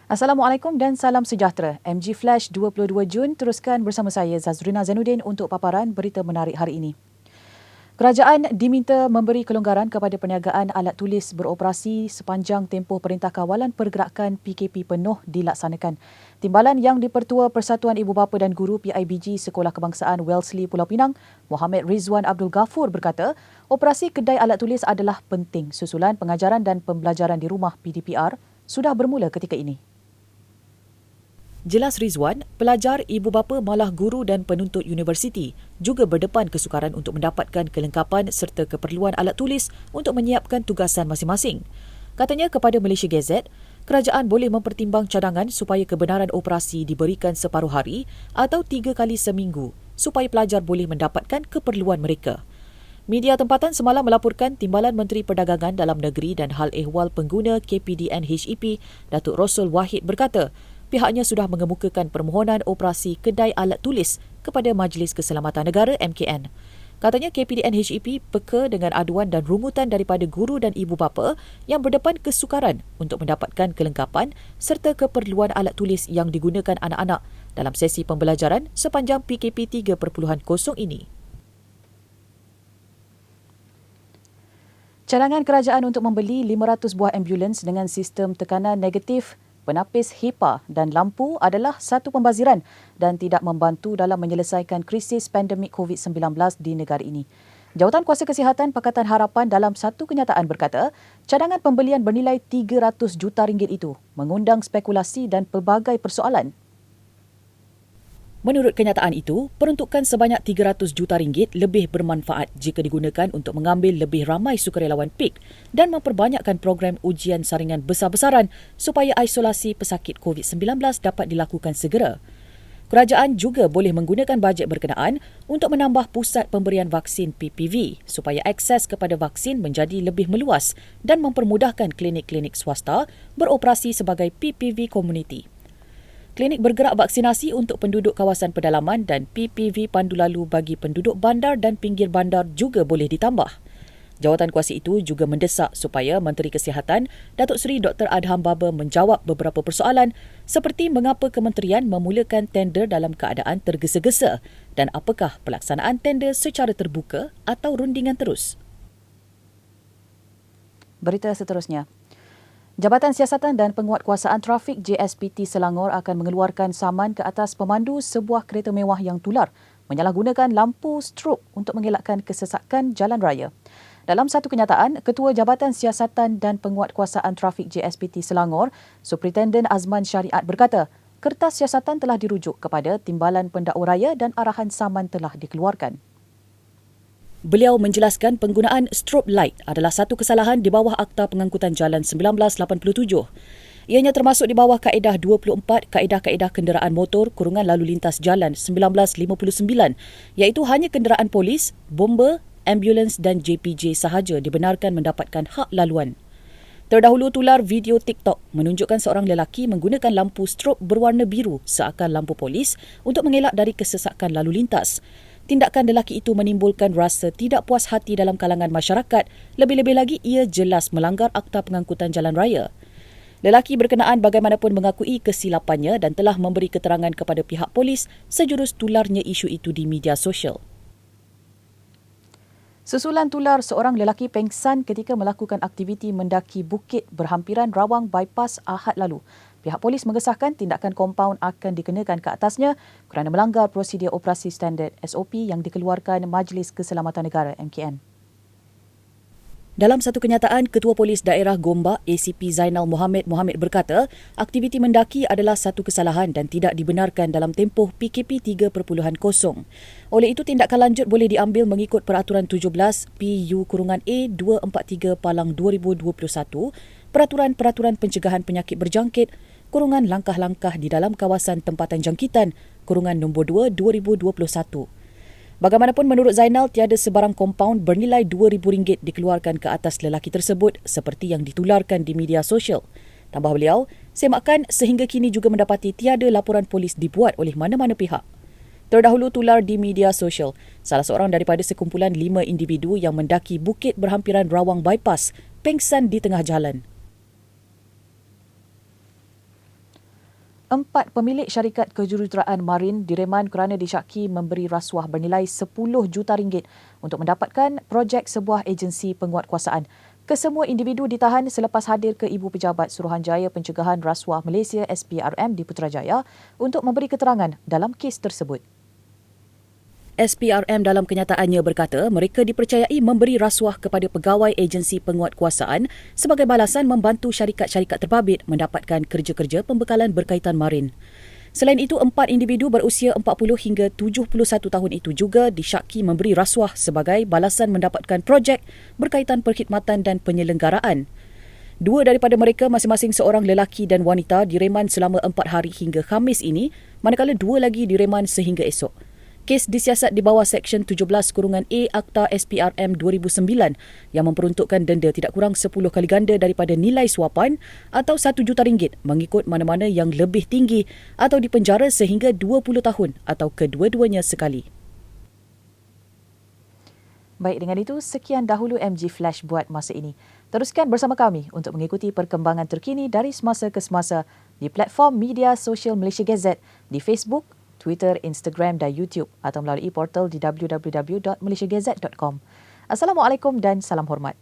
Assalamualaikum dan salam sejahtera. MG Flash 22 Jun teruskan bersama saya Zazrina Zainuddin untuk paparan berita menarik hari ini. Kerajaan diminta memberi kelonggaran kepada perniagaan alat tulis beroperasi sepanjang tempoh Perintah Kawalan Pergerakan PKP penuh dilaksanakan. Timbalan Yang di-Pertua Persatuan Ibu Bapa dan Guru PIBG Sekolah Kebangsaan Wellesley Pulau Pinang, Mohamed Rizwan Abdul Ghafur berkata, operasi kedai alat tulis adalah penting susulan pengajaran dan pembelajaran di rumah PDPR sudah bermula ketika ini. Jelas Rizwan, pelajar, ibu bapa, malah guru dan penuntut universiti juga berdepan kesukaran untuk mendapatkan kelengkapan serta keperluan alat tulis untuk menyiapkan tugasan masing-masing. Katanya kepada Malaysia Gazette, kerajaan boleh mempertimbang cadangan supaya kebenaran operasi diberikan separuh hari atau 3 kali seminggu supaya pelajar boleh mendapatkan keperluan mereka. Media tempatan semalam melaporkan Timbalan Menteri Perdagangan Dalam Negeri dan Hal Ehwal Pengguna KPDN HEP, Datuk Rosul Wahid berkata, pihaknya sudah mengemukakan permohonan operasi kedai alat tulis kepada Majlis Keselamatan Negara MKN. Katanya KPDN HEP peka dengan aduan dan rungutan daripada guru dan ibu bapa yang berdepan kesukaran untuk mendapatkan kelengkapan serta keperluan alat tulis yang digunakan anak-anak dalam sesi pembelajaran sepanjang PKP 3.0 ini. Cadangan kerajaan untuk membeli 500 buah ambulans dengan sistem tekanan negatif, penapis HEPA dan lampu adalah satu pembaziran dan tidak membantu dalam menyelesaikan krisis pandemik COVID-19 di negara ini. Jawatan Kuasa Kesihatan Pakatan Harapan dalam satu kenyataan berkata, cadangan pembelian bernilai 300 juta ringgit itu mengundang spekulasi dan pelbagai persoalan. Menurut kenyataan itu, peruntukan sebanyak 300 juta ringgit lebih bermanfaat jika digunakan untuk mengambil lebih ramai sukarelawan PIK dan memperbanyakkan program ujian saringan besar-besaran supaya isolasi pesakit COVID-19 dapat dilakukan segera. Kerajaan juga boleh menggunakan bajet berkenaan untuk menambah pusat pemberian vaksin PPV supaya akses kepada vaksin menjadi lebih meluas dan mempermudahkan klinik-klinik swasta beroperasi sebagai PPV community. Klinik bergerak vaksinasi untuk penduduk kawasan pedalaman dan PPV pandu lalu bagi penduduk bandar dan pinggir bandar juga boleh ditambah. Jawatan kuasa itu juga mendesak supaya Menteri Kesihatan Datuk Seri Dr. Adham Baba menjawab beberapa persoalan seperti mengapa kementerian memulakan tender dalam keadaan tergesa-gesa dan apakah pelaksanaan tender secara terbuka atau rundingan terus. Berita seterusnya. Jabatan Siasatan dan Penguatkuasaan Trafik JSPT Selangor akan mengeluarkan saman ke atas pemandu sebuah kereta mewah yang tular menyalahgunakan lampu strop untuk mengelakkan kesesakan jalan raya. Dalam satu kenyataan, Ketua Jabatan Siasatan dan Penguatkuasaan Trafik JSPT Selangor, Superintenden Azman Syariat berkata, kertas siasatan telah dirujuk kepada Timbalan Pendakwa Raya dan arahan saman telah dikeluarkan. Beliau menjelaskan penggunaan strobe light adalah satu kesalahan di bawah Akta Pengangkutan Jalan 1987. Ianya termasuk di bawah Kaedah 24 Kaedah-Kaedah Kenderaan Motor Lalu Lintas Jalan 1959 iaitu hanya kenderaan polis, bomba, ambulans dan JPJ sahaja dibenarkan mendapatkan hak laluan. Terdahulu tular video TikTok menunjukkan seorang lelaki menggunakan lampu strobe berwarna biru seakan lampu polis untuk mengelak dari kesesakan lalu lintas. Tindakan lelaki itu menimbulkan rasa tidak puas hati dalam kalangan masyarakat, lebih-lebih lagi ia jelas melanggar Akta Pengangkutan Jalan Raya. Lelaki berkenaan bagaimanapun mengakui kesilapannya dan telah memberi keterangan kepada pihak polis sejurus tularnya isu itu di media sosial. Susulan tular seorang lelaki pengsan ketika melakukan aktiviti mendaki bukit berhampiran Rawang Bypass Ahad lalu. Pihak polis mengesahkan tindakan kompaun akan dikenakan ke atasnya kerana melanggar prosedur operasi standard SOP yang dikeluarkan Majlis Keselamatan Negara MKN. Dalam satu kenyataan, Ketua Polis Daerah Gombak ACP Zainal Mohamed berkata, aktiviti mendaki adalah satu kesalahan dan tidak dibenarkan dalam tempoh PKP 3.0. Oleh itu, tindakan lanjut boleh diambil mengikut Peraturan 17 PU-A 243/2021, Peraturan Pencegahan Penyakit Berjangkit, langkah-langkah di dalam kawasan tempatan jangkitan, nombor 2, 2021. Bagaimanapun menurut Zainal, tiada sebarang kompaun bernilai RM2,000 dikeluarkan ke atas lelaki tersebut seperti yang ditularkan di media sosial. Tambah beliau, semakan sehingga kini juga mendapati tiada laporan polis dibuat oleh mana-mana pihak. Terdahulu tular di media sosial, salah seorang daripada sekumpulan 5 individu yang mendaki bukit berhampiran Rawang Bypass pengsan di tengah jalan. 4 pemilik syarikat kejuruteraan marin direman kerana disyaki memberi rasuah bernilai 10 juta ringgit untuk mendapatkan projek sebuah agensi penguatkuasaan. Kesemua individu ditahan selepas hadir ke Ibu Pejabat Suruhanjaya Pencegahan Rasuah Malaysia SPRM di Putrajaya untuk memberi keterangan dalam kes tersebut. SPRM dalam kenyataannya berkata mereka dipercayai memberi rasuah kepada pegawai agensi penguatkuasaan sebagai balasan membantu syarikat-syarikat terbabit mendapatkan kerja-kerja pembekalan berkaitan marin. Selain itu, 4 individu berusia 40 hingga 71 tahun itu juga disyaki memberi rasuah sebagai balasan mendapatkan projek berkaitan perkhidmatan dan penyelenggaraan. 2 daripada mereka masing-masing seorang lelaki dan wanita direman selama 4 hari hingga Khamis ini, manakala 2 lagi direman sehingga esok. Kes disiasat di bawah Seksyen 17(A) Akta SPRM 2009 yang memperuntukkan denda tidak kurang 10 kali ganda daripada nilai suapan atau 1 juta ringgit mengikut mana-mana yang lebih tinggi atau dipenjara sehingga 20 tahun atau kedua-duanya sekali. Baik, dengan itu sekian dahulu MG Flash buat masa ini. Teruskan bersama kami untuk mengikuti perkembangan terkini dari semasa ke semasa di platform media sosial Malaysia Gazette di Facebook, Twitter, Instagram dan YouTube atau melalui portal di www.malaysiagazette.com. Assalamualaikum dan salam hormat.